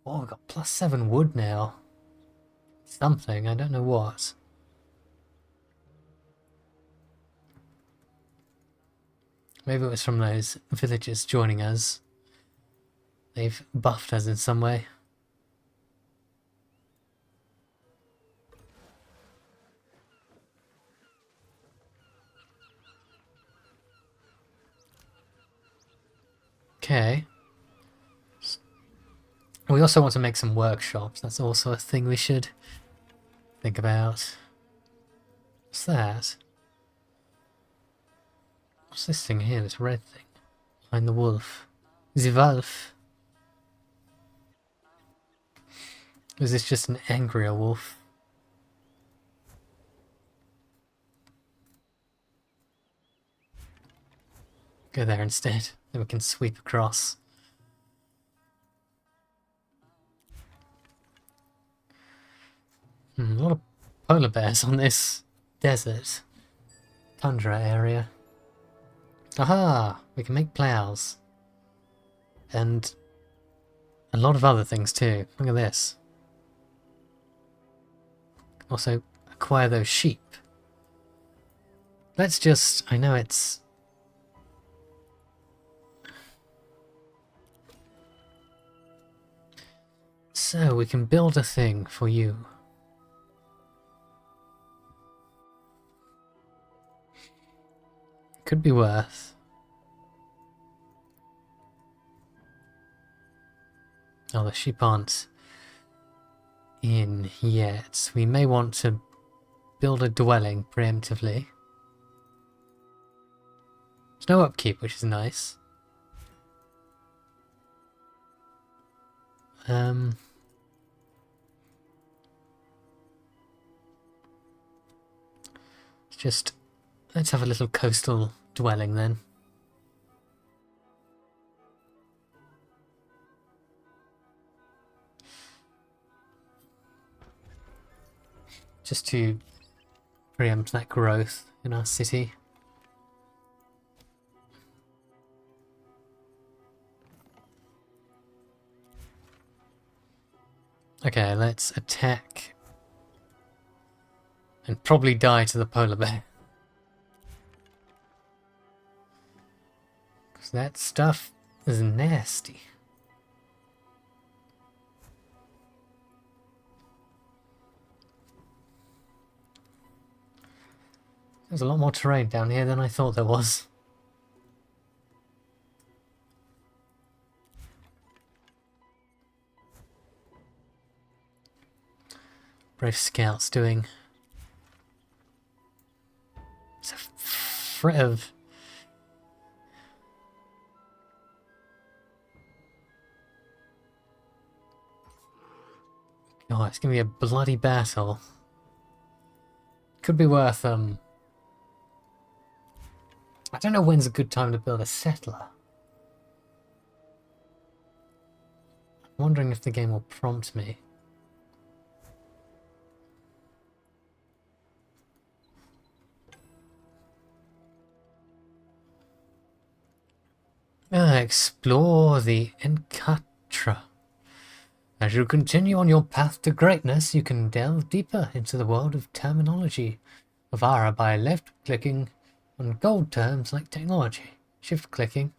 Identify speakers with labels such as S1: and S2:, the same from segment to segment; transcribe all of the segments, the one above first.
S1: Oh, we've got +7 wood now. Something, I don't know what. Maybe it was from those villagers joining us. They've buffed us in some way. Okay. We also want to make some workshops. That's also a thing we should think about. What's that? What's this thing here? This red thing. Behind the wolf. The wolf. Is this just an angrier wolf? Go there instead. Then we can sweep across. A lot of polar bears on this desert tundra area. Aha! We can make plows. And a lot of other things too. Look at this. Also acquire those sheep. Let's just... I know it's... So we can build a thing for you. Could be worth. Oh, the sheep aren't in yet. We may want to build a dwelling preemptively. There's no upkeep, which is nice. Just let's have a little coastal dwelling then. Just to preempt that growth in our city. Okay, let's attack and probably die to the polar bear. Because that stuff is nasty. There's a lot more terrain down here than I thought there was. Brave Scout's doing... It's a fret of... Oh, it's gonna be a bloody battle. Could be worth, I don't know when's a good time to build a settler. I'm wondering if the game will prompt me. Explore the Encatra. As you continue on your path to greatness, you can delve deeper into the world of terminology of ARA by left-clicking on gold terms like technology, shift-clicking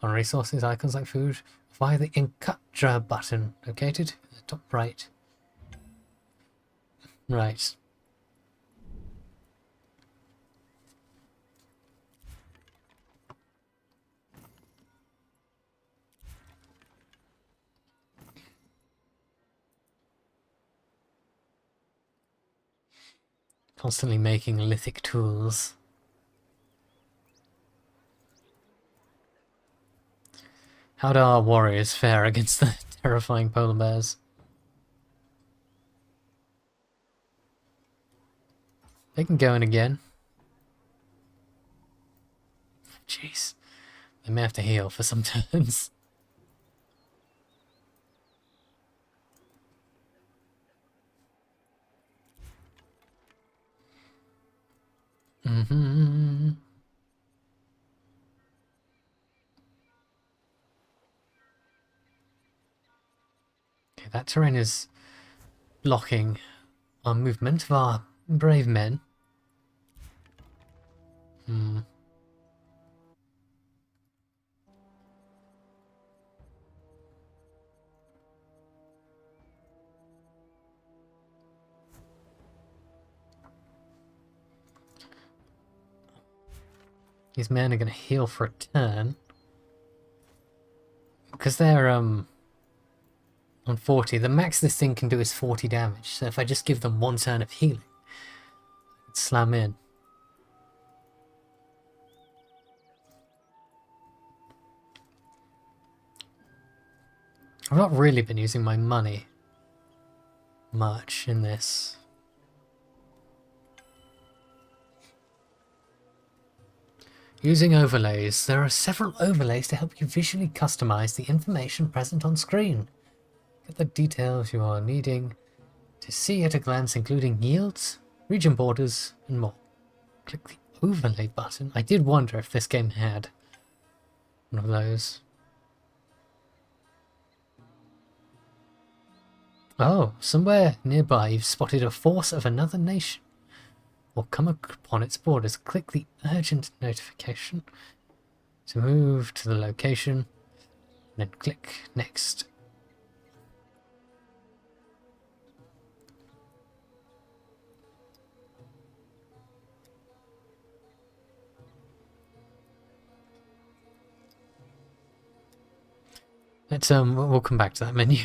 S1: on resources icons like food via the Encatra button located in the top right. Right. Constantly making lithic tools. How do our warriors fare against the terrifying polar bears? They can go in again. Jeez. They may have to heal for some turns. Okay, that terrain is blocking our movement of our brave men. Hmm. These men are going to heal for a turn. Because they're, on 40. The max this thing can do is 40 damage. So if I just give them one turn of healing, I'd slam in. I've not really been using my money much in this. Using overlays. There are several overlays to help you visually customize the information present on screen. Get the details you are needing to see at a glance, including yields, region borders, and more. Click the overlay button. I did wonder if this game had one of those. Oh, somewhere nearby you've spotted a force of another nation or come upon its borders. Click the urgent notification to move to the location, and then click next. Let's we'll come back to that menu.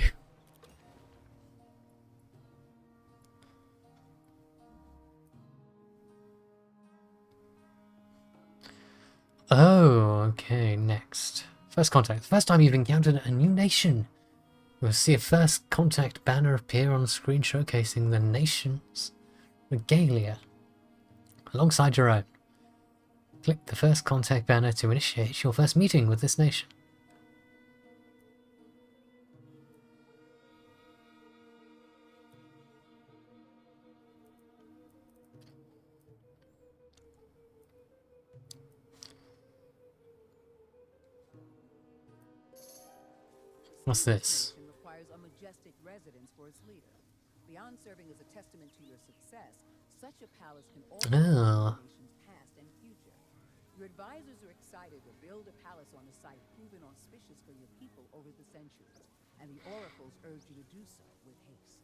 S1: Oh, okay, next. First contact. The first time you've encountered a new nation, you'll see a first contact banner appear on the screen showcasing the nation's regalia alongside your own. Click the first contact banner to initiate your first meeting with this nation. What's this?
S2: Requires a majestic residence for its leader. Beyond serving as a testament to your success, such a palace can also be the nation's past and future. Your advisors are excited to build a palace on a site proven auspicious for your people over the centuries, and the oracles urge you to do so with haste.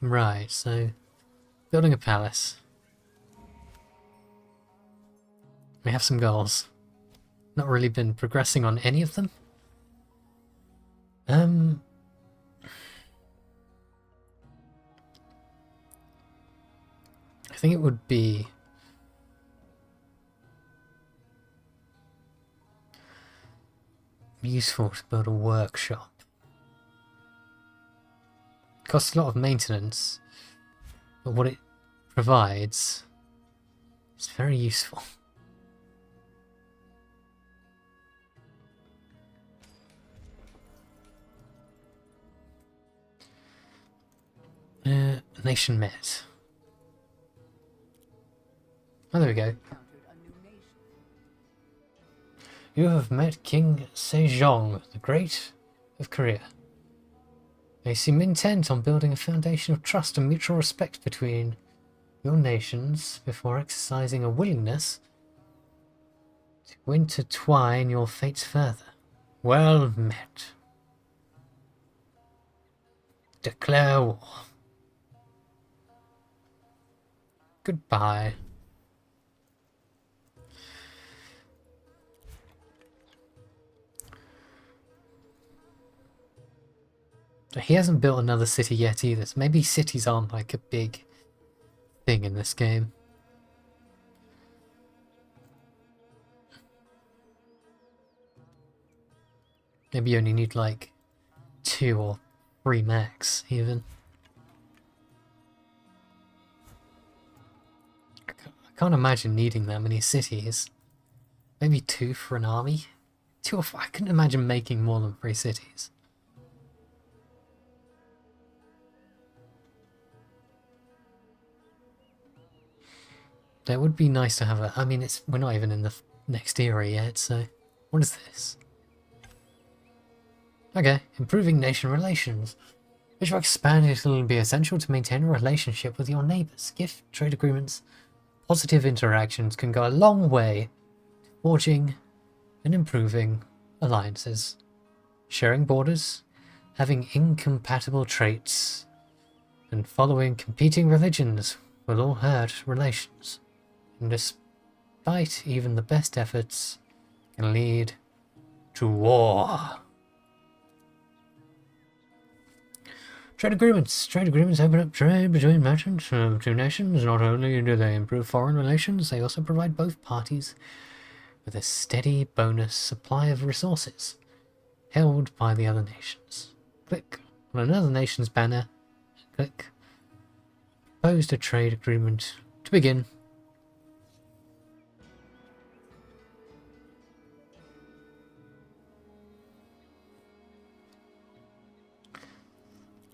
S1: Right, so building a palace. We have some goals. Not really been progressing on any of them. I think it would be useful to build a workshop. It costs a lot of maintenance, but what it provides is very useful. Nation met. Oh, there we go. You have met King Sejong, the Great of Korea. They seem intent on building a foundation of trust and mutual respect between your nations before exercising a willingness to intertwine your fates further. Well met. Declare war. Goodbye. He hasn't built another city yet either, so maybe cities aren't like a big thing in this game. Maybe you only need like 2 or 3 max even. I can't imagine needing that many cities. Maybe 2 for an army? 2 or 4. I couldn't imagine making more than 3 cities. That would be nice to have a... I mean, we're not even in the next era yet, so... What is this? Okay, improving nation relations. As you expand, it will be essential to maintain a relationship with your neighbors. Gift, trade agreements, positive interactions can go a long way forging and improving alliances. Sharing borders, having incompatible traits, and following competing religions will all hurt relations. And despite even the best efforts, can lead to war. Trade agreements. Trade agreements open up trade between merchants of two nations. Not only do they improve foreign relations, they also provide both parties with a steady bonus supply of resources held by the other nations. Click on another nation's banner. Click. Proposed a trade agreement to begin.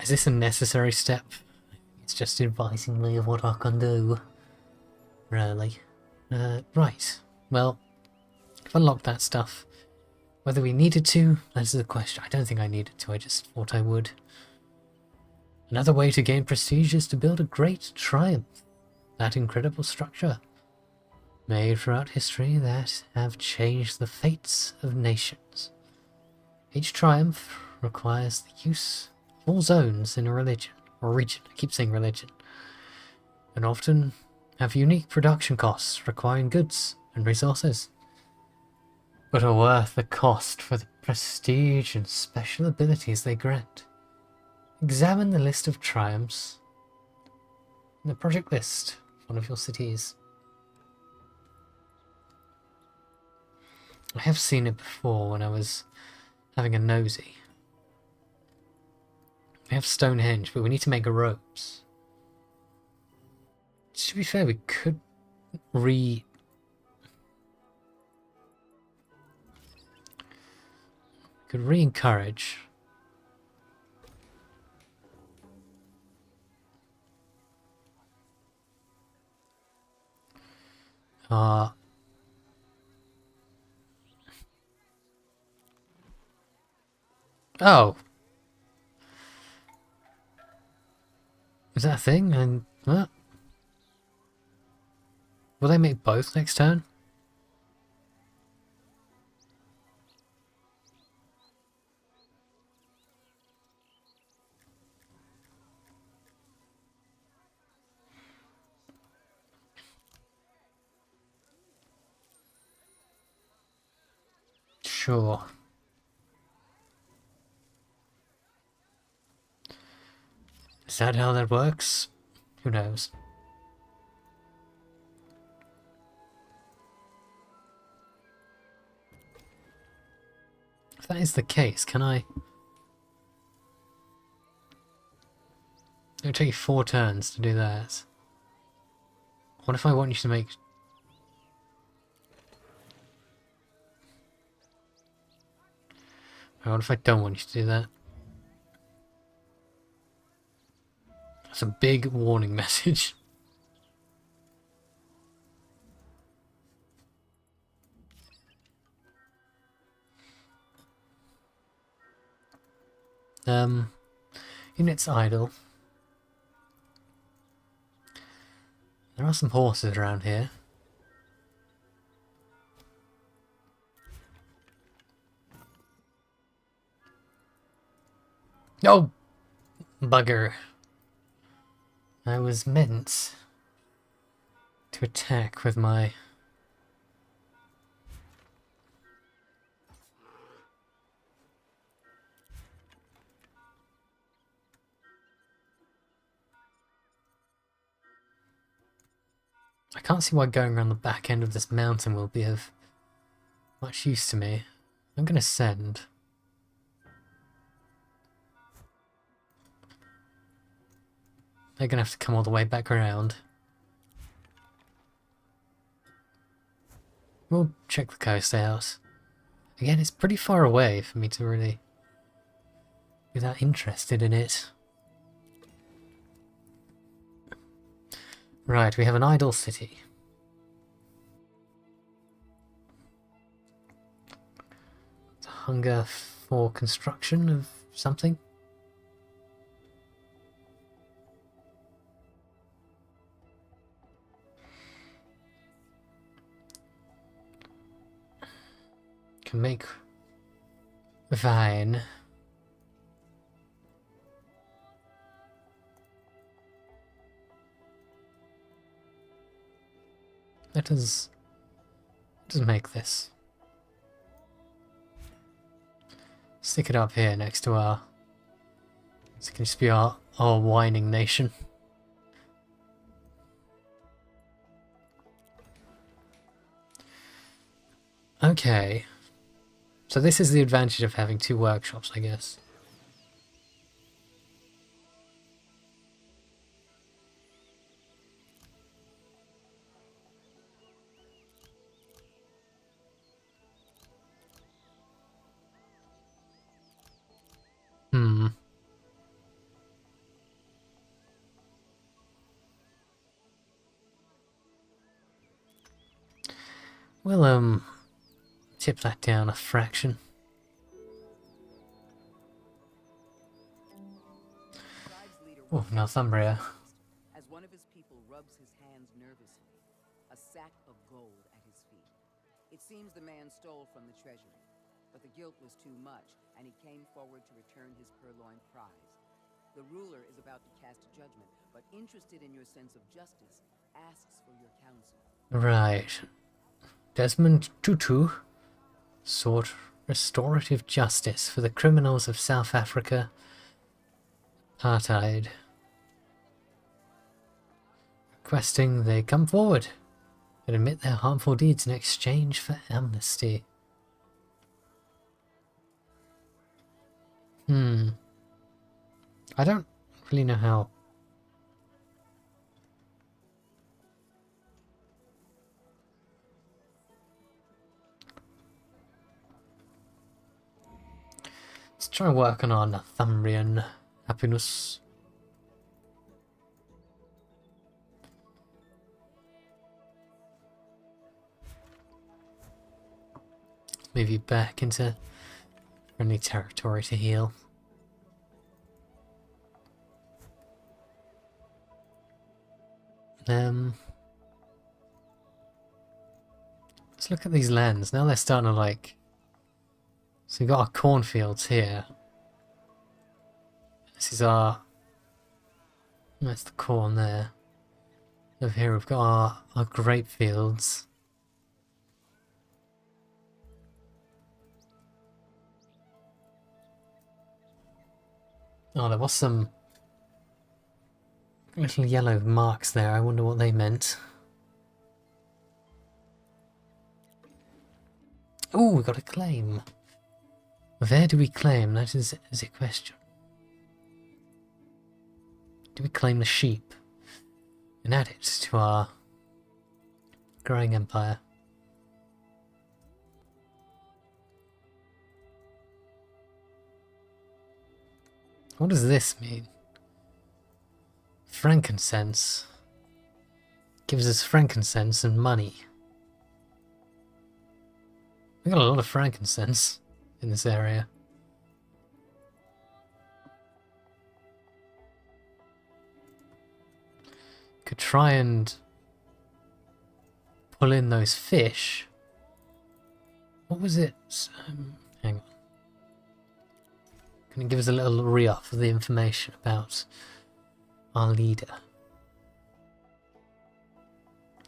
S1: Is this a necessary step? It's just advising me of what I can do. Really. Right. Well, I've unlocked that stuff. Whether we needed to, that's the question. I don't think I needed to, I just thought I would. Another way to gain prestige is to build a great triumph. That incredible structure, made throughout history, that have changed the fates of nations. Each triumph requires the use of all zones in a religion, or region, I keep saying religion, and often have unique production costs requiring goods and resources, but are worth the cost for the prestige and special abilities they grant. Examine the list of triumphs in the project list of one of your cities. I have seen it before when I was having a nosy. We have Stonehenge, but we need to make ropes. To be fair, we could re-encourage. Oh. Is that a thing? And what? Will they make both next turn? Sure. Is that how that works? Who knows? If that is the case, can I... It'll take you 4 turns to do that. What if I want you to make... What if I don't want you to do that? That's a big warning message. Units idle. There are some horses around here. Oh! Bugger. I was meant to attack with my... I can't see why going around the back end of this mountain will be of much use to me. I'm gonna send. They're gonna have to come all the way back around. We'll check the coast out. Again, it's pretty far away for me to really be that interested in it. Right, we have an idle city. Hunger for construction of something. Can make wine. Let us make this. Stick it up here next to our... This can just be our whining nation. Okay. So this is the advantage of having two workshops, I guess. Hmm. We'll, tip that down a fraction. Oh, Northumbria.
S2: As one of his people rubs his hands nervously, a sack of gold at his feet. It seems the man stole from the treasury, but the guilt was too much, and he came forward to return his purloined prize. The ruler is about to cast a judgment, but interested in your sense of justice, asks for your counsel.
S1: Right. Desmond Tutu sought restorative justice for the criminals of South Africa. Apartheid. Requesting they come forward and admit their harmful deeds in exchange for amnesty. I don't really know how. Let's try and work on our Northumbrian happiness. Move you back into friendly territory to heal. Let's look at these lands. Now they're starting to like... So we've got our cornfields here. This is our... That's the corn there. Over here we've got our grape fields. Oh, there was some little yellow marks there. I wonder what they meant. Oh, we got a claim. Where do we claim? That is a question. Do we claim the sheep and add it to our growing empire? What does this mean? Frankincense. Gives us frankincense and money. We got a lot of frankincense in this area. Could try and pull in those fish. What was it? Hang on. Can you give us a little re-up of the information about our leader?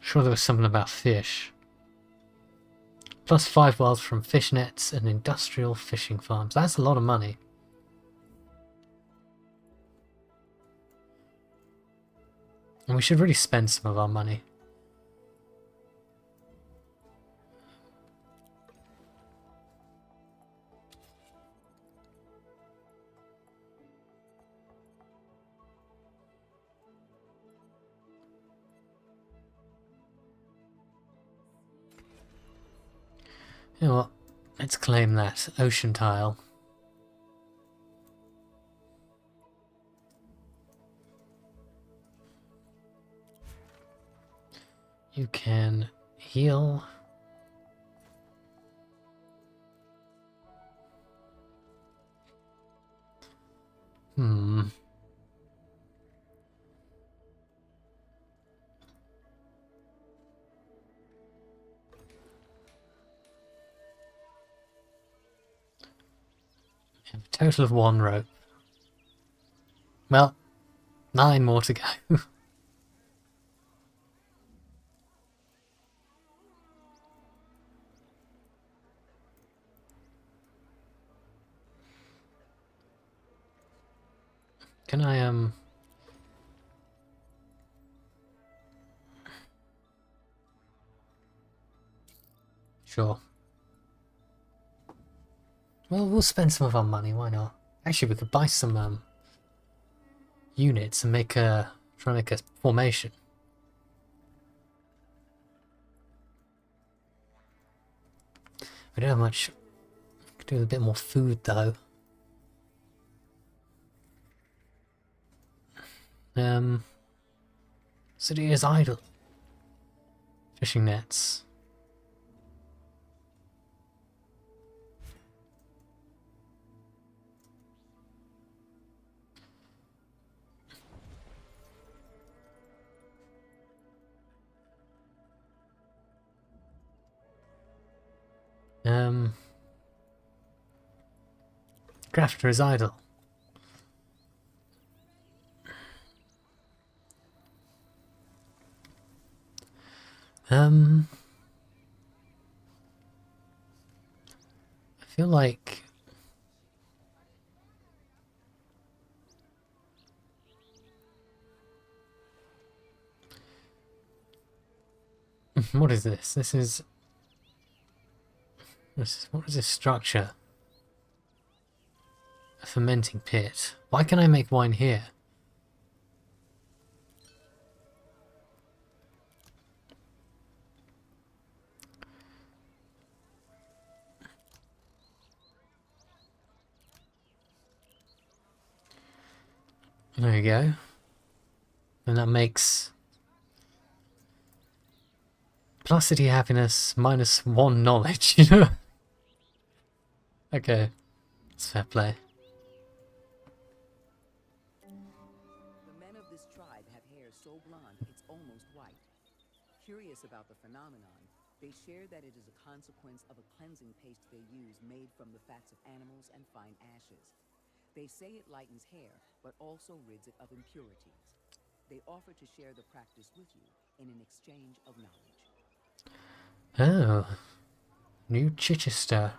S1: Sure there was something about fish. +5 wealth from fish nets and industrial fishing farms. That's a lot of money. And we should really spend some of our money. You know what? Let's claim that ocean tile. You can heal. Total of 1 rope. Well, 9 more to go. Can I, Sure. Well, we'll spend some of our money, why not? Actually, we could buy some, units and try and make a formation. We don't have much. Could do with a bit more food, though. City is idle. Fishing nets. Crafter is idle. I feel like what is this? This is what is this structure? A fermenting pit. Why can I make wine here? There you go. And that makes +city happiness -1 knowledge, you know? Okay. It's fair play.
S2: The men of this tribe have hair so blonde it's almost white. Curious about the phenomenon, they share that it is a consequence of a cleansing paste they use made from the fats of animals and fine ashes. They say it lightens hair, but also rids it of impurities. They offer to share the practice with you in an exchange of knowledge.
S1: Oh. New Chichester.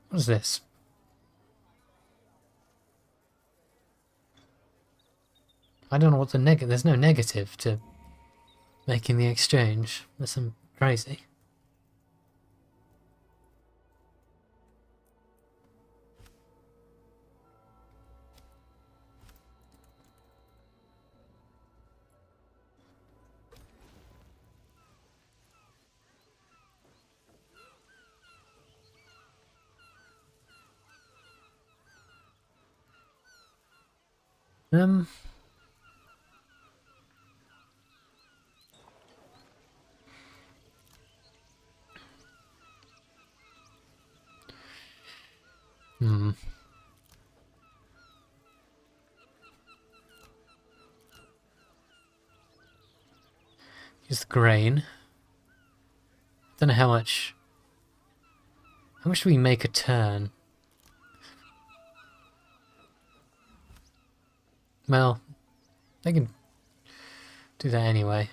S1: What is this? I don't know what the negative. There's no negative to making the exchange. That's some crazy. Um. Hmm. Use the grain. Don't know how much. How much do we make a turn? Well, they can do that anyway.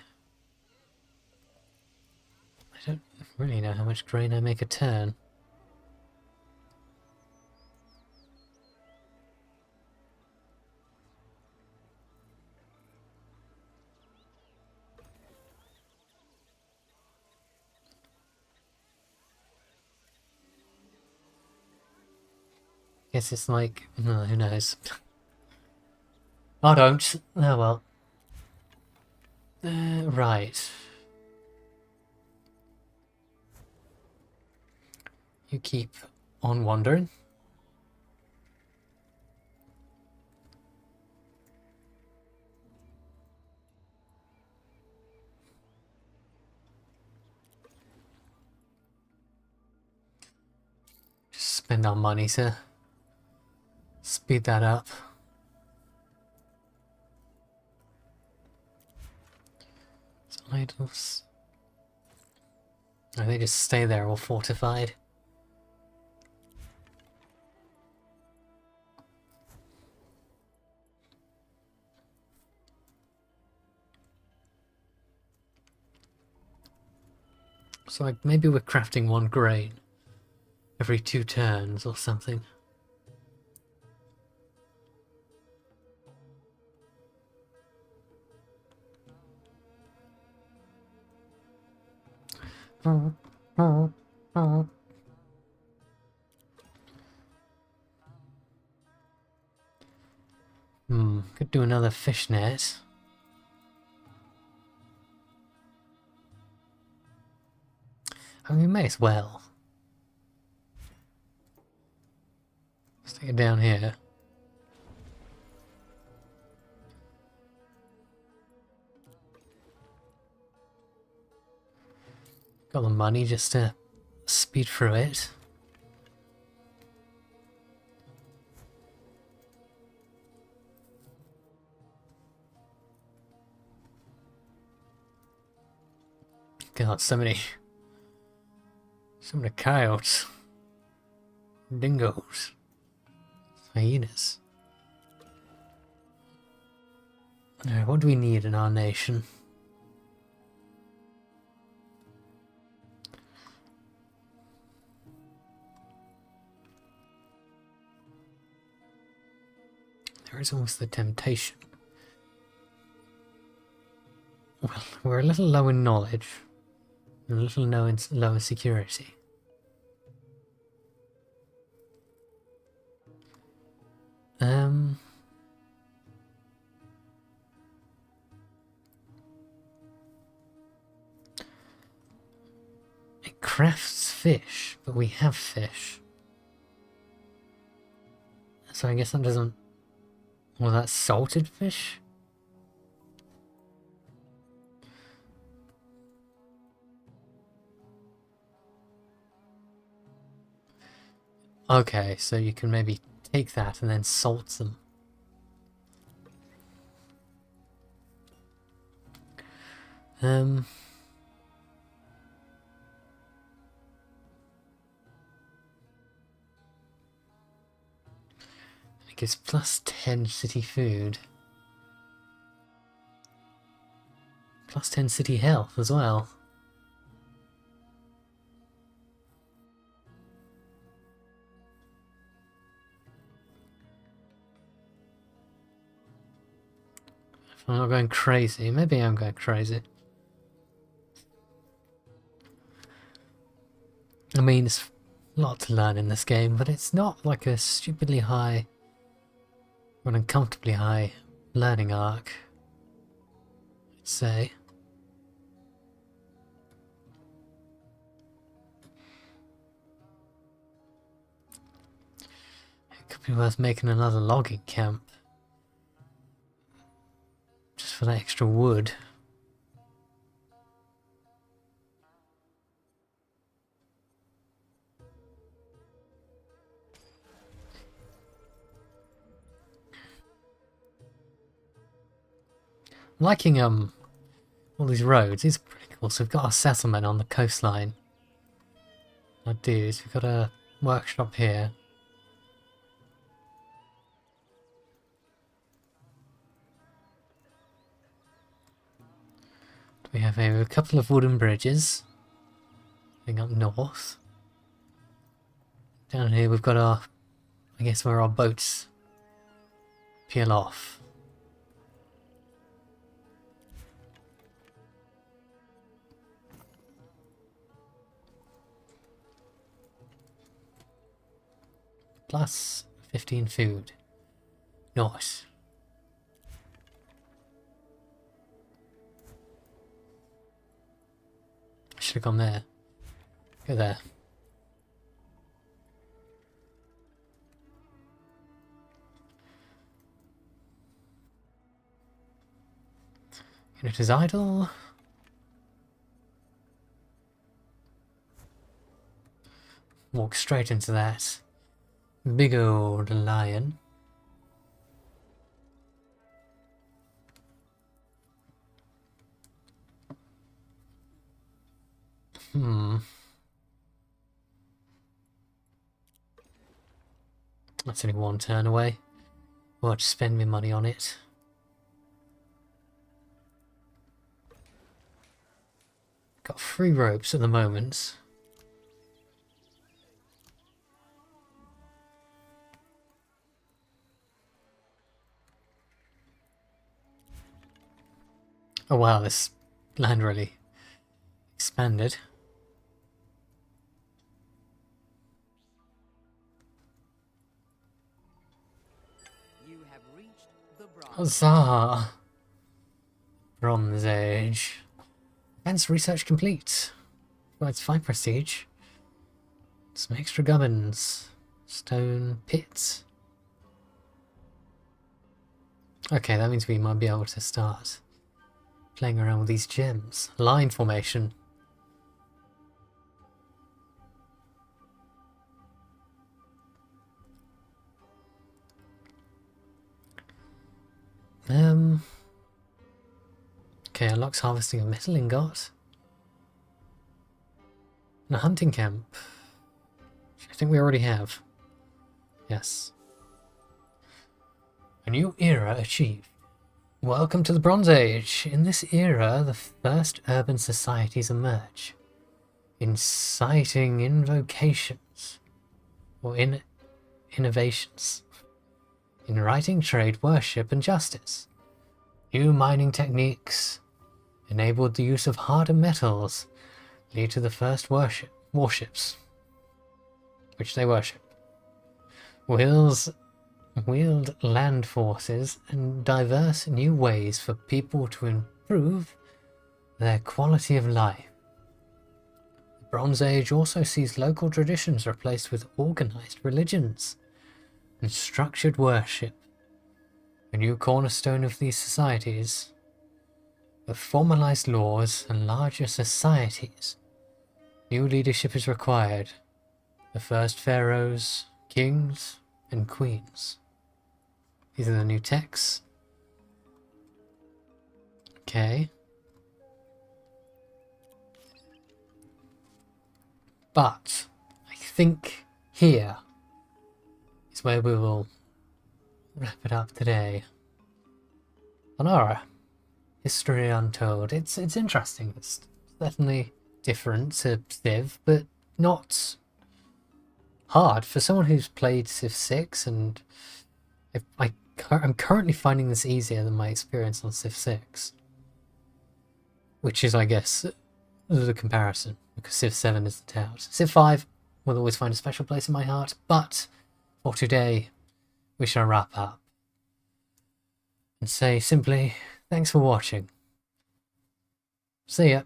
S1: I don't really know how much grain I make a turn. Guess it's like, who knows. I don't. Oh well. Right. You keep on wandering. Just spend our money to speed that up. Idols. Or they just stay there all fortified. So like maybe we're crafting one grain every 2 turns or something. Could do another fish net. I mean, we may as well. Stick it down here. Got the money just to speed through it. God, so many coyotes, dingoes, hyenas. Alright, what do we need in our nation? There is always the temptation. Well, we're a little low in knowledge, and a little low in security. It crafts fish, but we have fish. So I guess that doesn't... Well, that's salted fish? Okay, so you can maybe take that and then salt them. It gives plus 10 city food. Plus 10 city health as well. If I'm not going crazy, maybe I'm going crazy. I mean, it's a lot to learn in this game, but it's not like a stupidly high or an uncomfortably high learning arc, I'd say. It could be worth making another logging camp. Just for that extra wood. I'm liking all these roads. These are pretty cool. So we've got our settlement on the coastline. Our dudes, we've got a workshop here. We have a couple of wooden bridges going up north. Down here we've got our, I guess where our boats peel off. Plus 15 food. Nice. I should have gone there. Go there. Unit is idle. Walk straight into that big old lion. That's only one turn away. I'll just spend my money on it. Got 3 ropes at the moment. Oh wow, this land really expanded.
S2: You have reached the Bronze.
S1: Huzzah! Bronze Age. Advanced research complete. Well, it's 5 prestige. Some extra gubbins. Stone pits. Okay, that means we might be able to start playing around with these gems. Line formation. Okay, unlocks harvesting of metal ingot. And a hunting camp. Which I think we already have. Yes. A new era achieved. Welcome to the Bronze Age. In this era, the first urban societies emerge, inciting invocations or innovations in writing, trade, worship, and justice. New mining techniques enabled the use of harder metals, lead to the first warships, which they worship. Wield land forces and diverse new ways for people to improve their quality of life. The Bronze Age also sees local traditions replaced with organized religions and structured worship. A new cornerstone of these societies, with formalized laws and larger societies. New leadership is required. The first pharaohs, kings, and queens. These are the new texts. Okay. But I think here is where we will wrap it up today. On ARA, History Untold. It's interesting. It's definitely different to Civ, but not hard for someone who's played Civ 6, and I'm currently finding this easier than my experience on Civ 6, which is, I guess, the comparison, because Civ 7 is the tout. Civ 5 will always find a special place in my heart, but for today we shall wrap up and say simply thanks for watching. See ya.